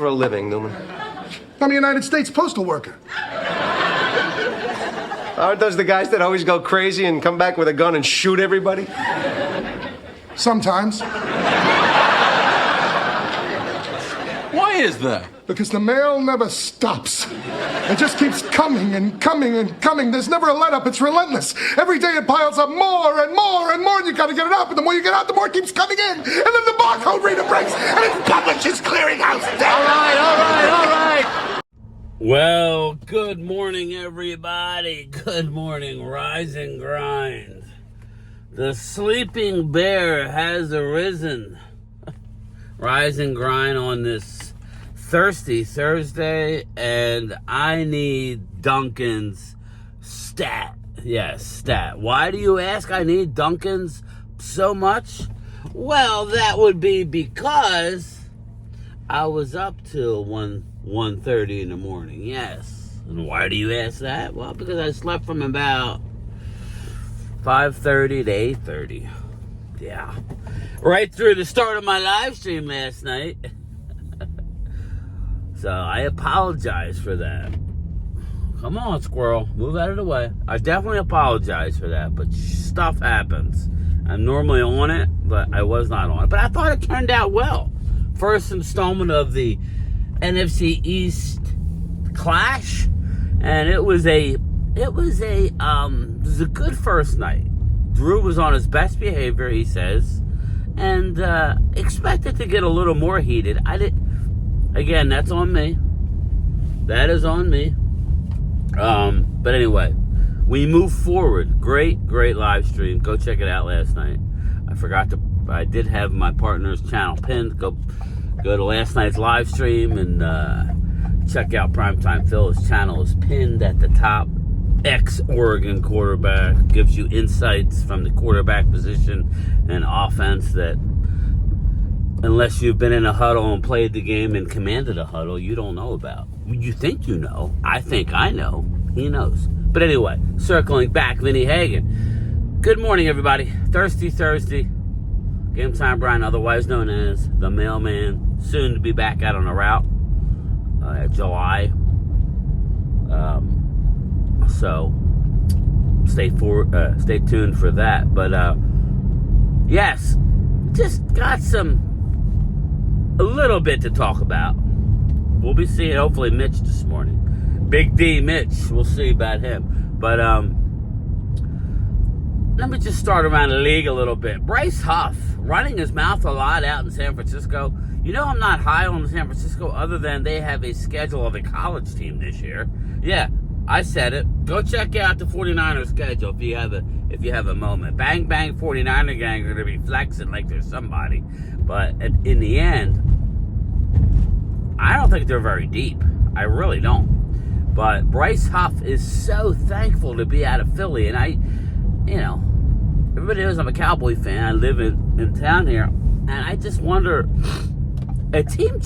a living, Newman? I'm a United States postal worker. Aren't those the guys that always go crazy and come back with a gun and shoot everybody? Sometimes. Why is that? Because the mail never stops. It just keeps coming and coming and coming. There's never a let-up. It's relentless. Every day it piles up more and more and more, and you gotta get it out. And the more you get out, the more it keeps coming in. And then the barcode reader breaks, and it's Publishers Clearinghouse. All right. Well, good morning, everybody. Good morning, rise and grind. The sleeping bear has arisen. Rise and grind on this Thirsty Thursday, and I need Duncan's stat. Yes, stat. Why do you ask I need Duncan's so much? Well, that would be because I was up till 1:30 in the morning. Yes. And why do you ask that? Well, because I slept from about 5:30 to 8:30. Yeah. Right through the start of my live stream last night. So I apologize for that. Come on, squirrel. Move out of the way. I definitely apologize for that, but stuff happens. I'm normally on it, but I was not on it. But I thought it turned out well. First installment of the NFC East clash, and it was a good first night. Drew was on his best behavior, he says, and expected to get a little more heated. Again, that's on me. That is on me. But anyway, we move forward. Great live stream. Go check it out last night. I did have my partner's channel pinned. Go to last night's live stream and check out Primetime Phil's channel. Is pinned at the top. Ex-Oregon quarterback. Gives you insights from the quarterback position and offense that, unless you've been in a huddle and played the game and commanded a huddle, you don't know about. You think you know. I think I know. He knows. But anyway, circling back, Vinny Hagen. Good morning, everybody. Thirsty Thursday. Game Time Brian, otherwise known as the Mailman. Soon to be back out on the route. July. So stay tuned for that. But yes, just got a little bit to talk about. We'll be seeing hopefully Mitch this morning. Big D Mitch, we'll see about him. But let me just start around the league a little bit. Bryce Huff running his mouth a lot out in San Francisco. You know I'm not high on San Francisco other than they have a schedule of a college team this year. Yeah, I said it. Go check out the 49ers schedule if you have a moment. Bang, bang, 49er gang are going to be flexing like there's somebody. But in the end, I don't think they're very deep. I really don't. But Bryce Huff is so thankful to be out of Philly. And everybody knows I'm a Cowboy fan. I live in town here. And I just wonder, a team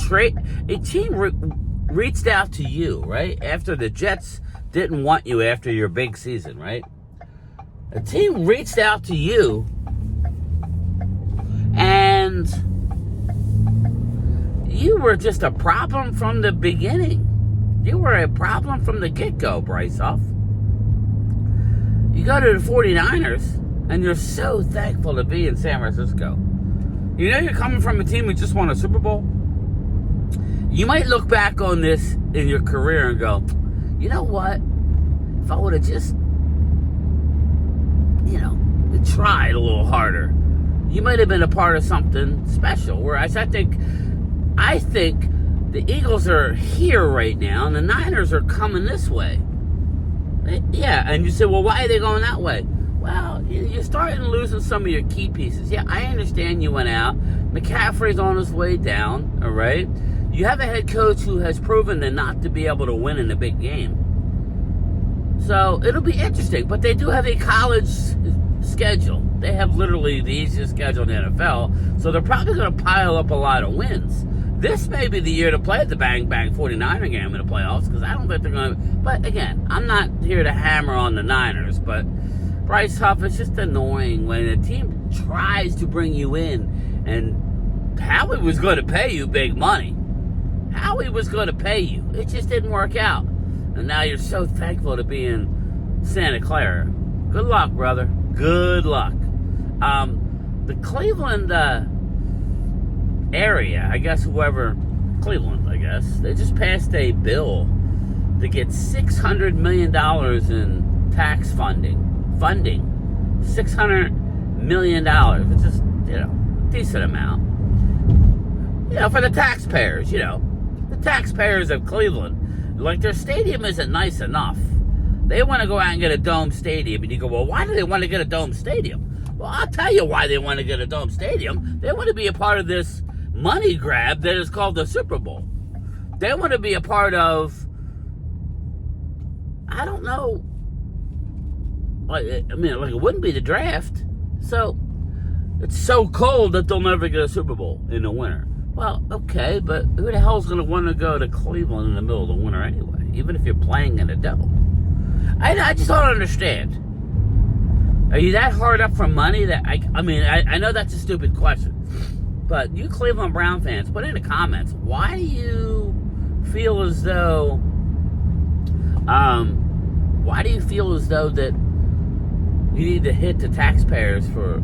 reached out to you, right? After the Jets didn't want you after your big season, right? A team reached out to you and you were just a problem from the beginning. You were a problem from the get-go, Bryce Huff. You go to the 49ers, and you're so thankful to be in San Francisco. You know you're coming from a team who just won a Super Bowl? You might look back on this in your career and go, you know what? If I would have just, tried a little harder, you might have been a part of something special. Whereas I think the Eagles are here right now, and the Niners are coming this way. Yeah, and you say, well, why are they going that way? Well, you're starting losing some of your key pieces. Yeah, I understand you went out. McCaffrey's on his way down, all right? You have a head coach who has proven to not to be able to win in a big game. So it'll be interesting, but they do have a college schedule. They have literally the easiest schedule in the NFL, so they're probably going to pile up a lot of wins. This may be the year to play the bang bang 49er game in the playoffs, because I don't think they're going to. But again, I'm not here to hammer on the Niners, but Bryce Huff, it's just annoying when a team tries to bring you in, and Howie was going to pay you big money. Howie was going to pay you. It just didn't work out. And now you're so thankful to be in Santa Clara. Good luck, brother. Good luck. The Cleveland area, I guess Cleveland, I guess, they just passed a bill to get $600 million in tax funding. $600 million, which is, a decent amount. For the taxpayers, the taxpayers of Cleveland. Like, their stadium isn't nice enough. They want to go out and get a dome stadium. And you go, well, why do they want to get a dome stadium? Well, I'll tell you why they want to get a dome stadium. They want to be a part of this money grab that is called the Super Bowl. They want to be a part of, I don't know, it wouldn't be the draft. So, it's so cold that they'll never get a Super Bowl in the winter. Well, okay, but who the hell's going to want to go to Cleveland in the middle of the winter anyway, even if you're playing in a dome? I just don't understand. Are you that hard up for money that, I know that's a stupid question, but you Cleveland Brown fans, put in the comments, why do you feel as though that you need to hit the taxpayers for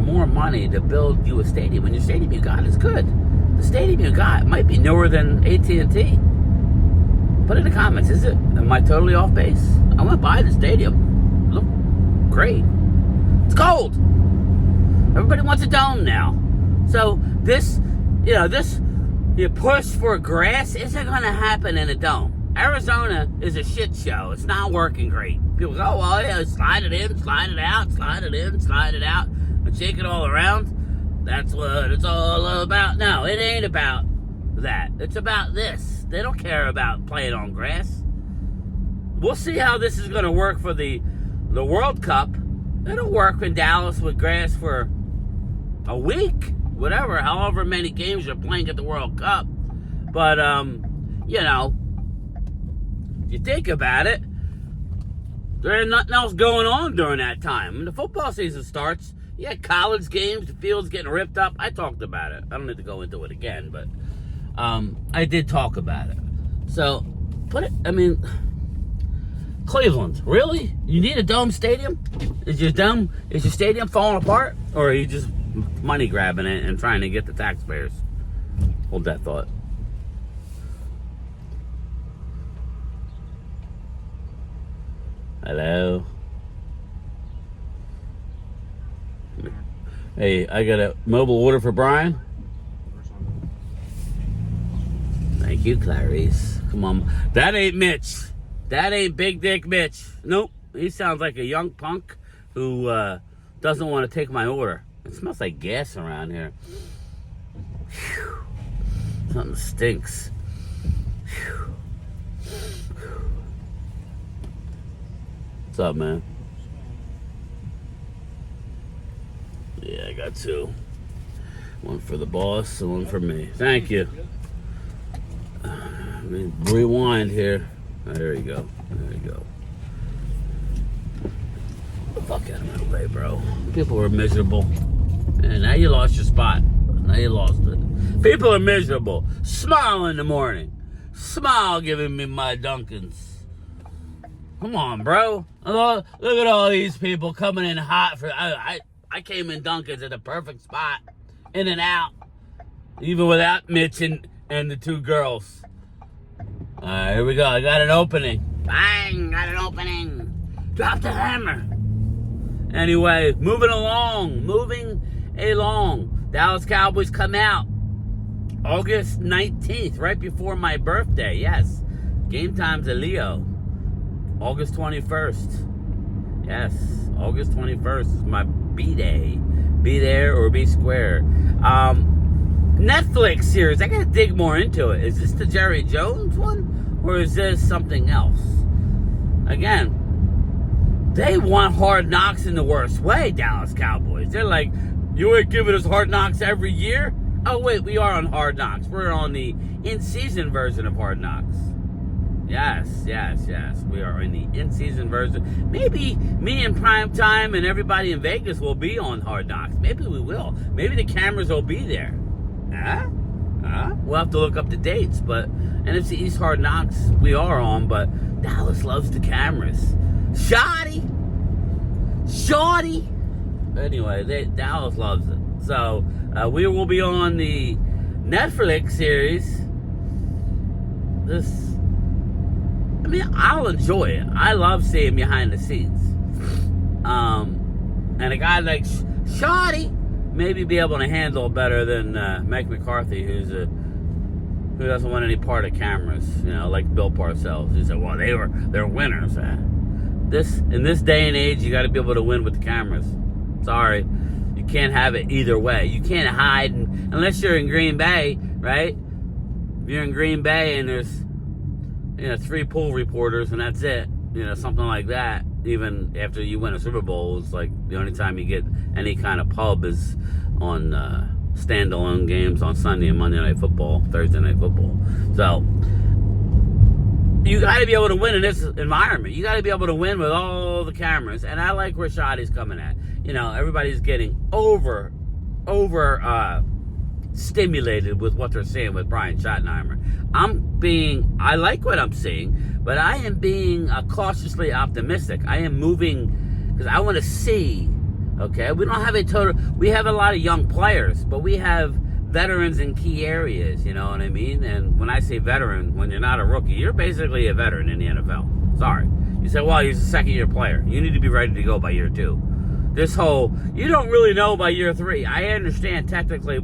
more money to build you a stadium when your stadium you got is good? The stadium you got might be newer than AT&T. Put in the comments, is it? Am I totally off base? I went by the stadium. It looked great. It's cold. Everybody wants a dome now. So this push for grass isn't going to happen in a dome. Arizona is a shit show. It's not working great. People go, oh, well, yeah, slide it in, slide it out, slide it in, slide it out, and shake it all around. That's what it's all about. No, it ain't about that. It's about this. They don't care about playing on grass. We'll see how this is going to work for the World Cup. It'll work in Dallas with grass for a week, however many games you're playing at the World Cup. But, if you think about it, there's nothing else going on during that time. When the football season starts, you had college games, the field's getting ripped up. I talked about it. I don't need to go into it again, but I did talk about it. So, Cleveland, really? You need a dome stadium? Is your stadium falling apart? Or are you just money grabbing it and trying to get the taxpayers? Hold that thought. Hello? Hey, I got a mobile order for Brian. Thank you, Clarice. Come on. That ain't Mitch. That ain't Big Dick Mitch. Nope. He sounds like a young punk who doesn't want to take my order. It smells like gas around here. Whew. Something stinks. Whew. What's up, man? Yeah, I got two. One for the boss and one for me. Thank you. Let me rewind here. Oh, there you go. There you go. The fuck out of my way, bro. People are miserable. And now you lost your spot. Now you lost it. People are miserable. Smile in the morning. Smile giving me my Dunkins. Come on, bro. Look at all these people coming in hot for. I came in Dunkins at the perfect spot. In and out. Even without Mitch and the two girls. Alright, here we go. I got an opening. Bang! Got an opening. Drop the hammer. Anyway, moving along. Dallas Cowboys come out August 19th, right before my birthday. Yes. Game time's a Leo. August 21st. Yes. August 21st is my B-Day. Be there or be square. Netflix series. I gotta dig more into it. Is this the Jerry Jones one? Or is this something else? Again, they want Hard Knocks in the worst way, Dallas Cowboys. They're like, you ain't giving us Hard Knocks every year? Oh, wait, we are on Hard Knocks. We're on the in-season version of Hard Knocks. Yes. We are in the in-season version. Maybe me in prime time and everybody in Vegas will be on Hard Knocks. Maybe we will. Maybe the cameras will be there. Huh? We'll have to look up the dates, but NFC East Hard Knocks we are on, but Dallas loves the cameras. Shotty! Anyway, Dallas loves it. So, we will be on the Netflix series. I'll enjoy it. I love seeing behind the scenes. And a guy like Shotty maybe be able to handle it better than Mike McCarthy, who doesn't want any part of cameras, like Bill Parcells. He said, well, they're winners. In this day and age, you got to be able to win with the cameras. Sorry, you can't have it either way. You can't hide unless you're in Green Bay, right? If you're in Green Bay and there's 3 pool reporters and that's it, something like that. Even after you win a Super Bowl, it's like the only time you get any kind of pub is on standalone games on Sunday and Monday Night Football, Thursday Night Football. So you got to be able to win in this environment. You got to be able to win with all the cameras. And I like where Shotty's coming at. Everybody's getting over stimulated with what they're seeing with Brian Schottenheimer. I like what I'm seeing, but I am being cautiously optimistic. I am moving because I want to see. Okay, we have a lot of young players, but we have veterans in key areas. You know what I mean? And when I say veteran, when you're not a rookie, you're basically a veteran in the NFL. Sorry. You say, well, he's a second-year player. You need to be ready to go by year 2. You don't really know by year 3. I understand technically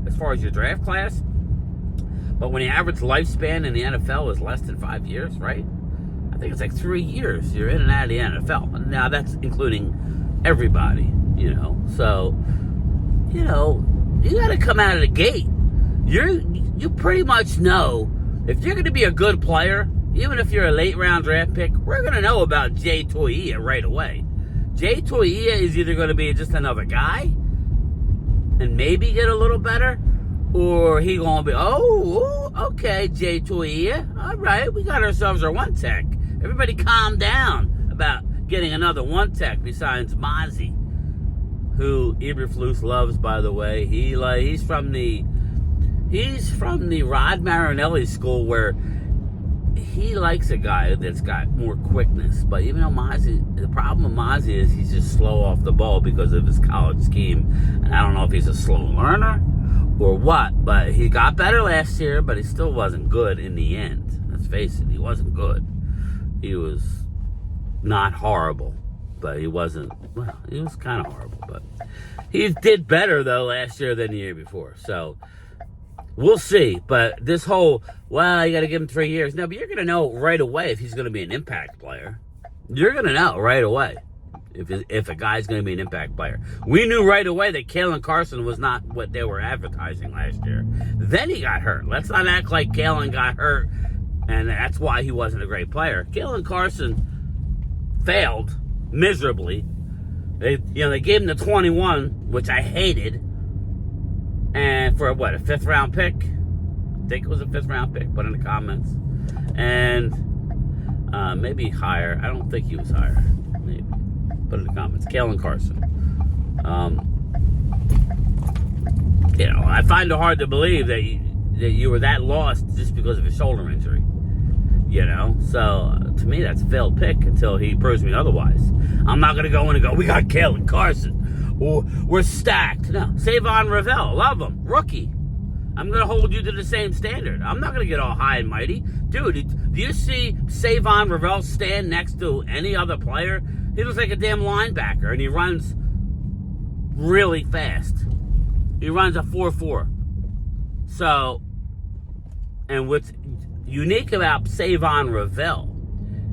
as far as your draft class, but when the average lifespan in the NFL is less than 5 years, right? I think it's like 3 years you're in and out of the NFL. Now, that's including everybody, So, you got to come out of the gate. You pretty much know if you're going to be a good player, even if you're a late-round draft pick, we're going to know about Jay Toia right away. Jay Toia is either going to be just another guy and maybe get a little better, or he going to be, okay, Jay Toia, all right, we got ourselves our one tech. Everybody calm down about getting another one tech besides Mozzie, who Eberflus loves, by the way. He's from the Rod Marinelli school, where he likes a guy that's got more quickness. But even though the problem with Mozzie is he's just slow off the ball because of his college scheme. And I don't know if he's a slow learner or what, but he got better last year, but he still wasn't good in the end. Let's face it, he wasn't good. He was not horrible, but he was kind of horrible. But he did better, though, last year than the year before. So we'll see. But this whole, you got to give him 3 years. No, but you're going to know right away if he's going to be an impact player. You're going to know right away if a guy's going to be an impact player. We knew right away that Kalen Carson was not what they were advertising last year. Then he got hurt. Let's not act like Kalen got hurt and that's why he wasn't a great player. Kalen Carson failed miserably. They gave him the 21, which I hated. And for a 5th round pick? I think it was a 5th round pick. Put in the comments. And maybe higher. I don't think he was higher. Maybe. Put in the comments. Kalen Carson. I find it hard to believe that you were that lost just because of a shoulder injury. So to me that's a failed pick until he proves me otherwise. I'm not going to go in and go, we got Kalen Carson. We're stacked. No. Savon Ravel, love him. Rookie. I'm going to hold you to the same standard. I'm not going to get all high and mighty. Dude, do you see Savon Ravel stand next to any other player? He looks like a damn linebacker, and he runs really fast. He runs a 4.4. So, and what's unique about Savon Ravel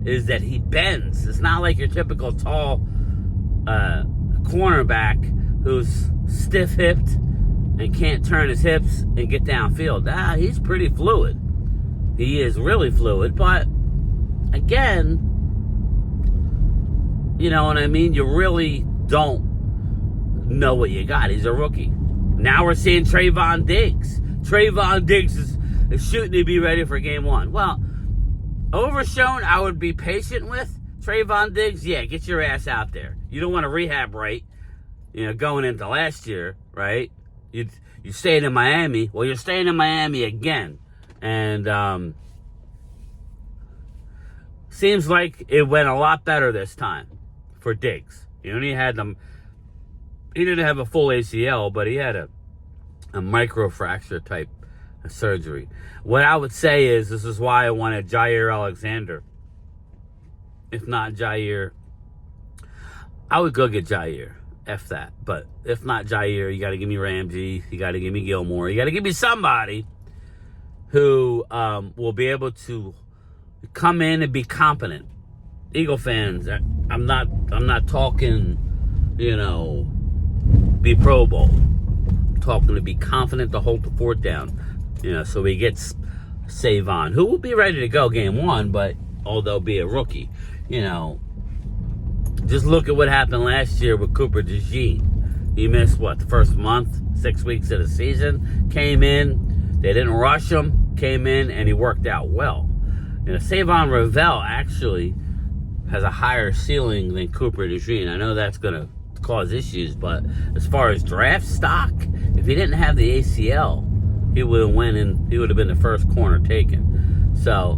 is that he bends. It's not like your typical tall cornerback who's stiff-hipped and can't turn his hips and get downfield. He's pretty fluid. He is really fluid, but again, you know what I mean? You really don't know what you got. He's a rookie. Now we're seeing Trayvon Diggs. Trayvon Diggs is shooting to be ready for game 1. Well, Overshown, I would be patient with. Trayvon Diggs, yeah, get your ass out there. You don't want to rehab right, going into last year, right? You stayed in Miami. Well, you're staying in Miami again. And seems like it went a lot better this time for Diggs. He only had them. He didn't have a full ACL, but he had a microfracture type of surgery. What I would say is, this is why I wanted Jair Alexander. If not Jair, I would go get Jair. F that. But if not Jair, you got to give me Ramsey. You got to give me Gilmore. You got to give me somebody who will be able to come in and be competent. Eagle fans, I'm not talking, be Pro Bowl. I'm talking to be confident to hold the fort down. So he gets Savon, who will be ready to go game one, but although be a rookie, just look at what happened last year with Cooper DeJean. He missed the first month, 6 weeks of the season. Came in, they didn't rush him. Came in and he worked out well. Savon Ravel actually has a higher ceiling than Cooper DeJean. I know that's going to cause issues, but as far as draft stock, if he didn't have the ACL, he would have went and he would have been the first corner taken. So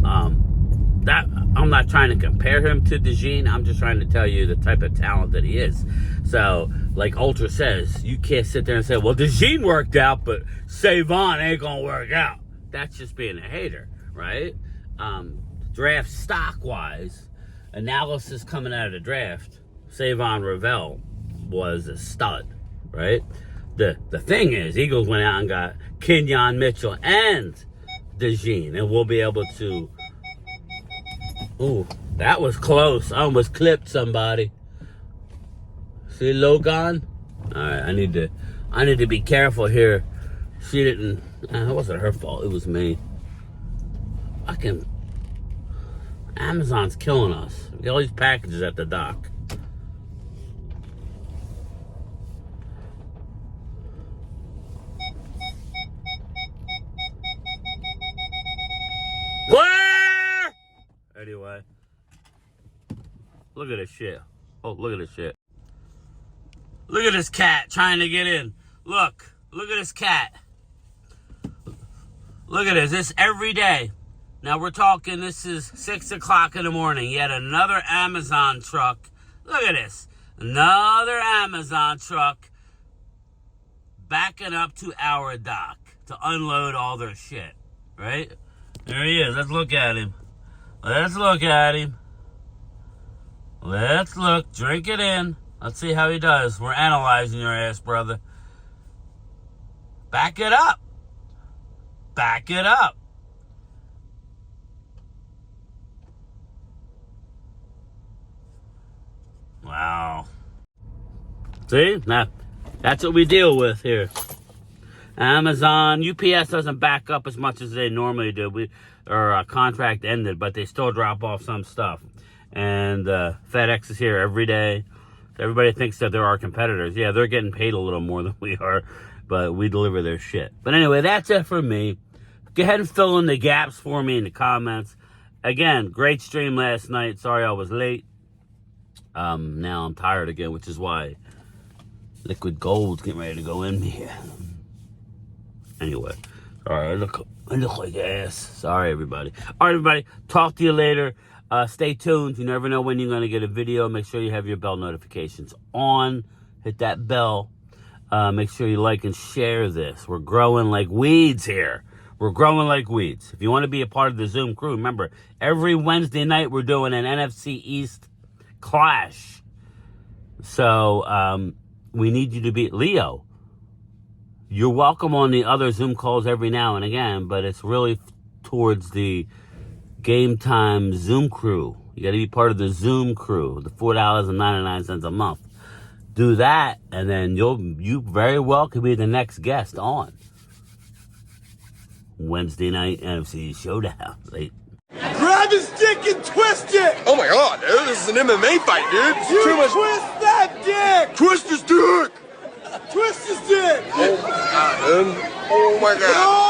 that I'm not trying to compare him to DeJean. I'm just trying to tell you the type of talent that he is. So, like Ultra says, you can't sit there and say, well, DeJean worked out, but Savon ain't going to work out. That's just being a hater, right? Draft stock-wise, analysis coming out of the draft, Savon Ravel was a stud, right? The thing is, Eagles went out and got Kenyon Mitchell and DeJean, and we'll be able to... Ooh, that was close. I almost clipped somebody. See Logan? All right, I need to be careful here. She didn't... It wasn't her fault. It was me. Amazon's killing us. We got all these packages at the dock. Where? Anyway. Look at this shit. Oh, look at this shit. Look at this cat trying to get in. Look at this cat. Look at this. This every day. Now we're talking, this is 6 o'clock in the morning. Yet another Amazon truck. Look at this. Another Amazon truck backing up to our dock to unload all their shit. Right? There he is. Let's look at him. Let's look at him. Let's look. Drink it in. Let's see how he does. We're analyzing your ass, brother. Back it up. Back it up. Wow. See? Now, that's what we deal with here. Amazon, UPS doesn't back up as much as they normally do. Our contract ended, but they still drop off some stuff. And FedEx is here every day. Everybody thinks that they're our competitors. Yeah, they're getting paid a little more than we are, but we deliver their shit. But anyway, that's it for me. Go ahead and fill in the gaps for me in the comments. Again, great stream last night. Sorry I was late. Now I'm tired again, which is why liquid gold's getting ready to go in me. Anyway, sorry, I look like ass. Sorry, everybody. All right, everybody. Talk to you later. Stay tuned. You never know when you're going to get a video. Make sure you have your bell notifications on. Hit that bell. Make sure you like and share this. We're growing like weeds here. We're growing like weeds. If you want to be a part of the Zoom crew, remember, every Wednesday night we're doing an NFC East clash. So we need you to be Leo. You're welcome on the other Zoom calls every now and again, but it's really towards the Game Time Zoom crew. You got to be part of the Zoom crew, the $4.99 a month. Do that, and then you very well could be the next guest on Wednesday night NFC Showdown. Grab his dick and twist it! Oh my god, dude, this is an MMA fight, dude. This is You too much. twist that dick! Twist his dick! Twist his dick! Oh my god, dude. Oh my god.